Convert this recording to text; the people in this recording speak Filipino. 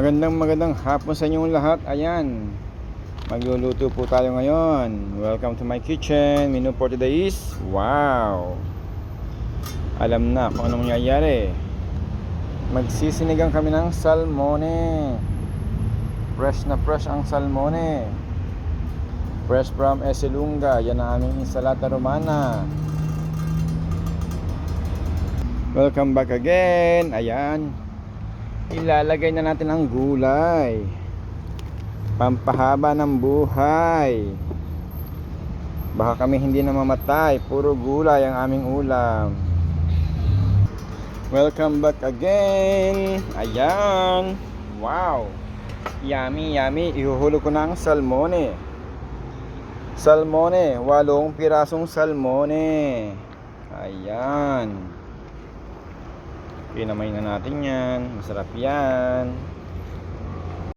Magandang hapon sa inyong lahat. Ayan, magluluto po tayo ngayon. Welcome to my kitchen. Menu for today is wow, alam na kung anong mangyayari. Magsisinigang kami ng salmone. Fresh na fresh ang salmone, fresh from Eselunga. Yan ang aming insalata romana. Welcome back again. Ayan, ilalagay na natin ang gulay, pampahaba ng buhay. Baka kami hindi na mamatay, puro gulay ang aming ulam. Welcome back again. Ayan, wow, yummy yummy. Ihuhulog ko na ang salmone. 8 pirasong salmone. Ayan, kinamay na natin yan. Masarap yan.